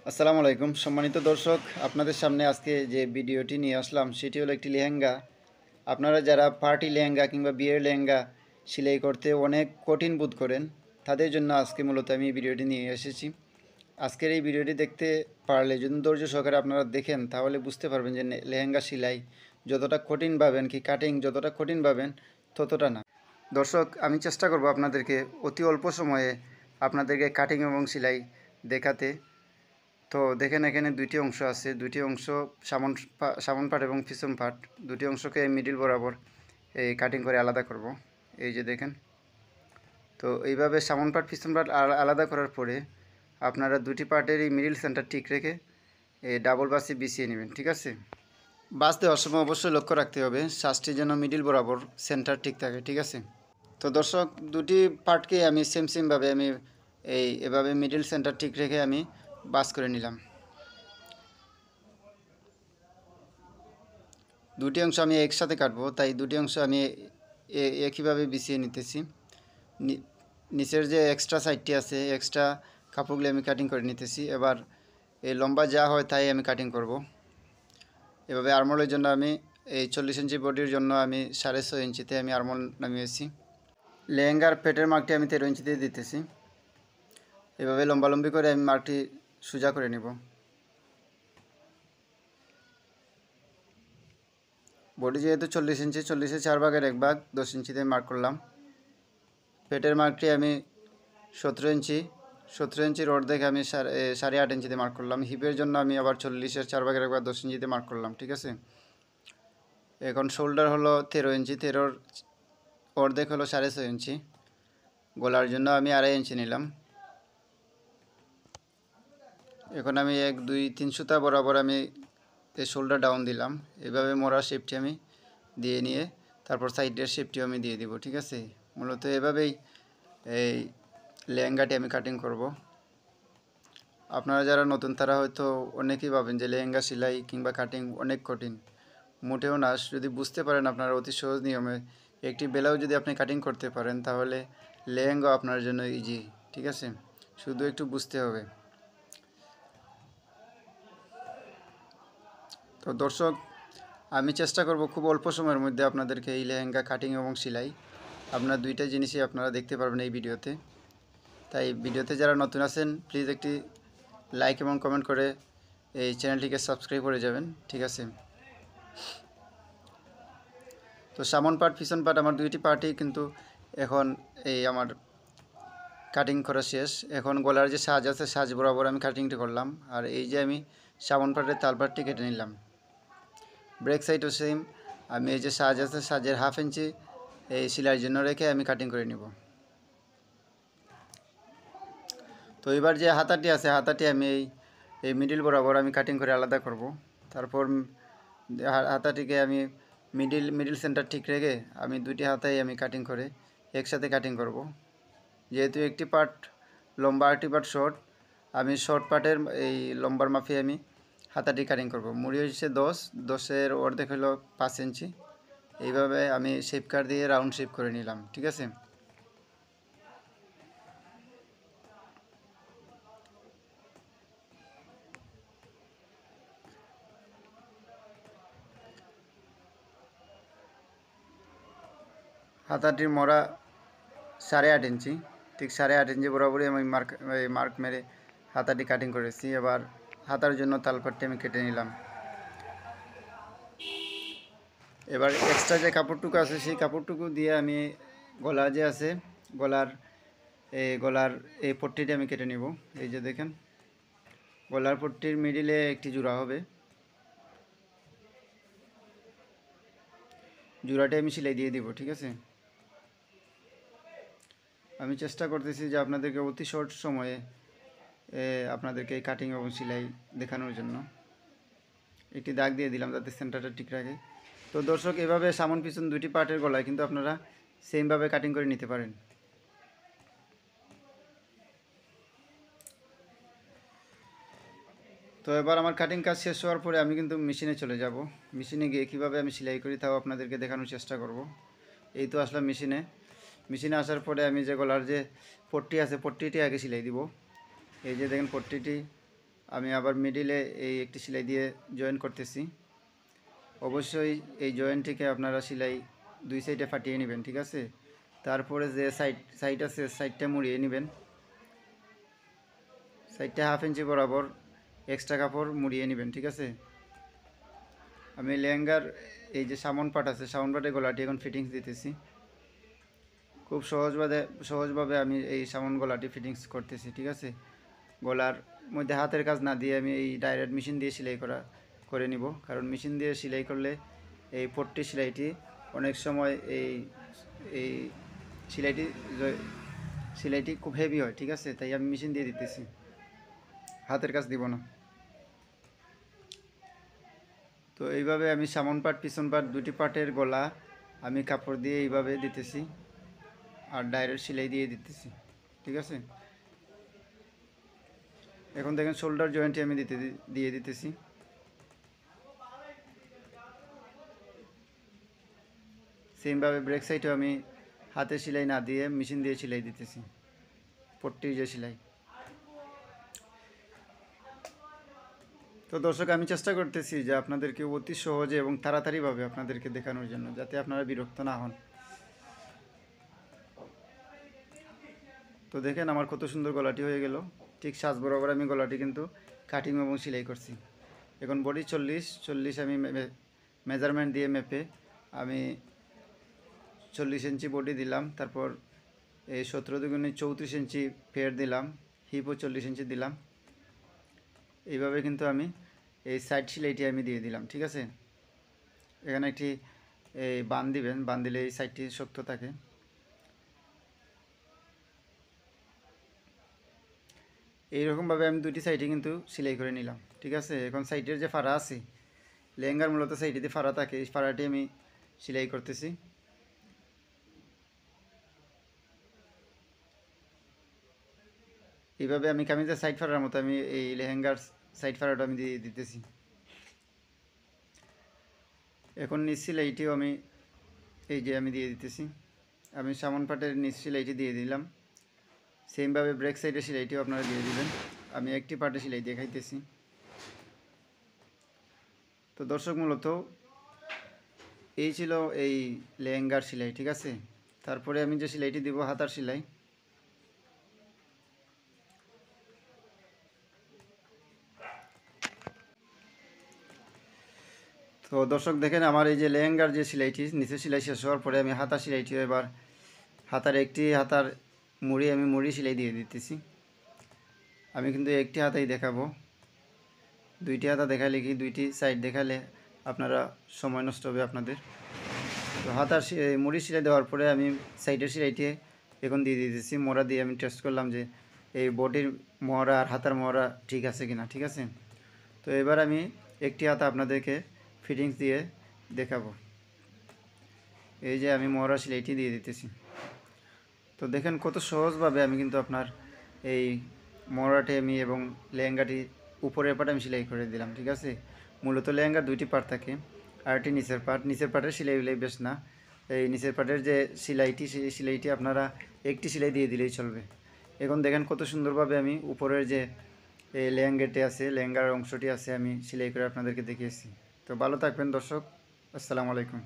আসসালামু আলাইকুম সম্মানিত দর্শক, আপনাদের সামনে আজকে যে ভিডিওটি নিয়ে আসলাম সেটি হলো একটি লেহেঙ্গা। আপনারা যারা পার্টি লেহেঙ্গা কিংবা বিয়ের লেহেঙ্গা সেলাই করতে অনেক কঠিন বোধ করেন, তাদের জন্য আজকে মূলত আমি এই ভিডিওটি নিয়ে এসেছি। আজকের এই ভিডিওটি দেখতে পারলে যদি ধৈর্য সহকারে আপনারা দেখেন তাহলে বুঝতে পারবেন যে লেহেঙ্গা সেলাই যতটা কঠিন ভাবেন কি কাটিং যতটা কঠিন ভাবেন ততটা না। দর্শক, আমি চেষ্টা করব আপনাদেরকে অতি অল্প সময়ে আপনাদেরকে কাটিং এবং সেলাই দেখাতে। তো দেখেন, এখানে দুইটি অংশ আছে, দুইটি অংশ সামন পাট এবং পিছন পাট, দুটি অংশকে মিডিল বরাবর এই কাটিং করে আলাদা করব। এই যে দেখেন, তো এইভাবে সামন পাট পিছন পাট আলাদা করার পরে আপনারা দুটি পার্টের এই মিডিল সেন্টার ঠিক রেখে এই ডাবল বাসে বিছিয়ে নেবেন। ঠিক আছে, বাস দেওয়ার সময় অবশ্যই লক্ষ্য রাখতে হবে শ্বাসটি যেন মিডিল বরাবর সেন্টার ঠিক থাকে। ঠিক আছে, তো দর্শক, দুটি পার্টকে আমি সেমভাবে আমি এভাবে মিডিল সেন্টার ঠিক রেখে আমি বাস করে নিলাম। দুটি অংশ আমি একসাথে কাটবো, তাই দুটি অংশ আমি একইভাবে বিছিয়ে নিতেছি। নিচের যে এক্সট্রা সাইডটি আছে, এক্সট্রা কাপড়গুলি আমি কাটিং করে নিতেছি। এবার এই লম্বা যা হয় তাই আমি কাটিং করব। এভাবে আরমোলের জন্য আমি এই 40 ইঞ্চি বডির জন্য আমি 6.5 ইঞ্চিতে আমি আরমোল নামিয়েছি। লেহেঙ্গার পেটের মার্কটি আমি 13 ইঞ্চিতে দিতেছি। এভাবে লম্বালম্বি করে আমি মার্কটি সোজা করে নেব। বডি যেহেতু 40 ইঞ্চি, 40-এর 4 ভাগের 1 ভাগ 10 ইঞ্চিতে মার্ক করলাম। পেটের মার্কটি আমি 17 ইঞ্চির অর্ধেক আমি 8.5 ইঞ্চিতে মার্ক করলাম। হিপের জন্য আমি আবার 40-এর 4 ভাগের 1 ভাগ 10 ইঞ্চিতে মার্ক করলাম। ঠিক আছে, এখন শোল্ডার হলো 13 ইঞ্চি, 13-এর অর্ধেক হলো 6.5 ইঞ্চি। গলার জন্য আমি 2.5 ইঞ্চি নিলাম। এখন আমি 1, 2, 3 সুতা বরাবর আমি এই শোল্ডার ডাউন দিলাম। এভাবে মোড়ার শেপটি আমি দিয়ে নিয়ে তারপর সাইডের শেপটিও আমি দিয়ে দিব। ঠিক আছে, মূলত এভাবেই এই লেহেঙ্গাটি আমি কাটিং করব। আপনারা যারা নতুন তারা হয়তো অনেকেই ভাবেন যে লেহেঙ্গা সেলাই কিংবা কাটিং অনেক কঠিন। মোটেও না, যদি বুঝতে পারেন আপনারা অতি সহজ নিয়মে একটি ব্লাউজ যদি আপনি কাটিং করতে পারেন তাহলে লেহেঙ্গা আপনার জন্য ইজি। ঠিক আছে, শুধু একটু বুঝতে হবে। তো দর্শক, আমি চেষ্টা করব খুব অল্প সময়ের মধ্যে আপনাদেরকে এই লেহেঙ্গা কাটিং এবং সেলাই আপনার দুইটা জিনিসই আপনারা দেখতে পারবেন এই ভিডিওতে। তাই ভিডিওতে যারা নতুন আছেন প্লিজ একটি লাইক এবং কমেন্ট করে এই চ্যানেলটিকে সাবস্ক্রাইব করে যাবেন। ঠিক আছে, তো সামন পার্ট পিছন পার্ট আমার দুইটি পার্টই কিন্তু এখন এই আমার কাটিং করা শেষ। এখন গলার যে সাজ আছে সাজ বরাবর আমি কাটিংটা করলাম, আর এই যে আমি সামন পার্টের তাল পার্টটি কেটে নিলাম। ব্রেক সাইডও সেম, আমি এই যে সাজ আছে সাজের 1/2 ইঞ্চি এই সেলাইয়ের জন্য রেখে আমি কাটিং করে নিব। তো এবার যে হাতাটি আছে হাতাটি আমি এই মিডিল বরাবর আমি কাটিং করে আলাদা করব। তারপর হাতাটিকে আমি মিডিল সেন্টার ঠিক রেখে আমি দুটি হাতাই আমি কাটিং করে একসাথে কাটিং করব। যেহেতু একটি পার্ট লম্বা আরেকটি পার্ট শর্ট, আমি শর্ট পার্টের এই লম্বার মাপে আমি হাতাটি কাটিং করব। মুড়ি হচ্ছে 10-এর অর্ধেক হলো 5 ইঞ্চি। এইভাবে আমি শেপ কাট দিয়ে রাউন্ড শেপ করে নিলাম। ঠিক আছে, হাতাটির মোড়া 8.5 ইঞ্চি, ঠিক 8.5 ইঞ্চি বরাবরই আমি মার্ক মেরে হাতাটি কাটিং করেছি। এবার হাতার জন্য তালপাটটি আমি কেটে নিলাম। এবার এক্সট্রা যে কাপড়টুকু আছে সেই কাপড়টুকু দিয়ে আমি গলা যে আছে গলার এই পট্টিটি আমি কেটে নিব। এই যে দেখেন, গলার পট্টির মিডিলে একটি জোড়া হবে, জোড়াটি আমি সেলাই দিয়ে দিব। ঠিক আছে, আমি চেষ্টা করতেছি যে আপনাদেরকে অতি শর্ট সময়ে আপনাদেরকে কাটিং এবং সেলাই দেখানোর জন্য। একটি দাগ দিয়ে দিলাম যাতে সেন্টারটা ঠিক রাখে। তো দর্শক, এভাবে সামন পিছন দুটি পার্টের গলায় কিন্তু আপনারা সেমভাবে কাটিং করে নিতে পারেন। তো এবার আমার কাটিং কাজ শেষ হওয়ার পরে আমি কিন্তু মেশিনে চলে যাব। মেশিনে গিয়ে কীভাবে আমি সেলাই করি তাও আপনাদেরকে দেখানোর চেষ্টা করব। এই তো আসলাম মেশিনে আসার পরে আমি যে গলার যে পট্টি আছে পট্টিটি আগে সেলাই দিব। এই যে দেখেন পট্টিটি আমি আবার মিডিলে এই একটি সেলাই দিয়ে জয়েন করতেছি। অবশ্যই এই জয়েন্টটিকে আপনারা সেলাই দুই সাইডে ফাটিয়ে নেবেন, ঠিক আছে। তারপরে যে সাইড আছে সাইডটা মুড়িয়ে নেবেন, সাইডটা 1/2 ইঞ্চি বরাবর এক্সট্রা কাপড় মুড়িয়ে নেবেন, ঠিক আছে। আমি লেহেঙ্গার এই যে সামন পাট আছে, সামন পাটের গলাটি এখন ফিটিংস দিতেছি। খুব সহজভাবে আমি এই সামন গলাটি ফিটিংস করতেছি, ঠিক আছে। গলার মধ্যে হাতের কাজ না দিয়ে আমি এই ডাইরেক্ট মেশিন দিয়ে সেলাই করে নিব, কারণ মেশিন দিয়ে সেলাই করলে এই পট্টি সেলাইটি অনেক সময় এই এই সেলাইটি খুব হেভি হয়, ঠিক আছে। তাই আমি মেশিন দিয়ে দিতেছি, হাতের কাজ দিব না। তো এইভাবে আমি সামন পাট পিছন পাট দুটি পাটের গলা আমি কাপড় দিয়ে এইভাবে দিতেছি আর ডাইরেক্ট সেলাই দিয়ে দিতেছি, ঠিক আছে। এখন দেখেন শোল্ডার জয়েন্টটি আমি দিয়ে দিতেছি। সেমভাবে ব্রেক সাইডেও আমি হাতে সেলাই না দিয়ে মেশিন দিয়ে সেলাই দিতেছি, পট্টির যে সেলাই। তো দর্শক, আমি চেষ্টা করতেছি যে আপনাদেরকে অতি সহজে এবং তাড়াতাড়িভাবে আপনাদেরকে দেখানোর জন্য, যাতে আপনারা বিরক্ত না হন। তো দেখেন আমার কত সুন্দর গলাটি হয়ে গেল। ঠিক সাজ বরাবর আমি গলাটি কিন্তু কাটিং এবং সেলাই করছি। এখন বডি 40 আমি মেজারমেন্ট দিয়ে মেপে আমি 40 ইঞ্চি বডি দিলাম। তারপর এই 17 দুগুণে 34 ইঞ্চি ফের দিলাম, হিপও 40 ইঞ্চি দিলাম। এইভাবে কিন্তু আমি এই সাইড সেলাইটি আমি দিয়ে দিলাম, ঠিক আছে। এখানে একটি এই বান দিবেন, বান দিলে এই সাইডটি শক্ত থাকে। এইরকমভাবে আমি দুটি সাইডে কিন্তু সেলাই করে নিলাম, ঠিক আছে। এখন সাইডের যে ফাড়া আছে, লেহেঙ্গার মূলত সাইডে ফাড়া থাকে, এই ফাড়াটি আমি সেলাই করতেছি। এইভাবে আমি কামিজের সাইড ফাড়ার মতো আমি এই লেহেঙ্গার সাইড ফাড়াটা আমি দিয়ে দিতেছি। এখন নিচ সেলাইটিও আমি এই যে আমি দিয়ে দিতেছি। আমি সামন পাটের নিচ সেলাইটি দিয়ে দিলাম। সেমভাবে ব্রেক সাইডের সেলাইটিও আপনারা দিয়ে দিবেন। আমি একটি পাটে সেলাই দেখাইতেছি। তো দর্শক, মূলত এই ছিল এই লেহেঙ্গার সেলাই, ঠিক আছে। তারপরে আমি যে সেলাইটি দিব হাতার সেলাই। তো দর্শক দেখেন, আমার এই যে লেহেঙ্গার যে সেলাইটি, নিচের সেলাই শেষ হওয়ার পরে আমি হাতার সেলাইটিও এবার হাতার মুড়ি সেলাই দিয়ে দিতেছি। আমি কিন্তু একটি হাতাই দেখাবো, দুইটি হাতা দেখালে কি দুইটি সাইড দেখালে আপনারা সময় নষ্ট হবে আপনাদের। তো হাতার মুড়ি সেলাই দেওয়ার পরে আমি সাইডের সেলাইটি এখন দিয়ে দিতেছি। মোড়া দিয়ে আমি টেস্ট করলাম যে এই বডির মোড়া আর হাতার মোড়া ঠিক আছে কিনা, ঠিক আছে। তো এবার আমি একটি হাতা আপনাদেরকে ফিটিংস দিয়ে দেখাবো। এই যে আমি মোড়া সেলাইটি দিয়ে দিতেছি। তো দেখেন কত সহজভাবে আমি কিন্তু আপনার এই মোড়াটি আমি এবং লেহেঙ্গাটি উপরের পাট আমি সেলাই করে দিলাম, ঠিক আছে। মূলত লেহেঙ্গার দুইটি পার্ট থাকে, আর একটি নিচের পার্টের সেলাই বেশ না। এই নিচের পার্টের যে সেলাইটি, সেই সেলাইটি আপনারা একটি সেলাই দিয়ে দিলেই চলবে। এখন দেখেন কত সুন্দরভাবে আমি উপরের যে লেহেঙ্গার অংশটি আছে আমি সেলাই করে আপনাদেরকে দেখিয়েছি। তো ভালো থাকবেন দর্শক, আসসালামু আলাইকুম।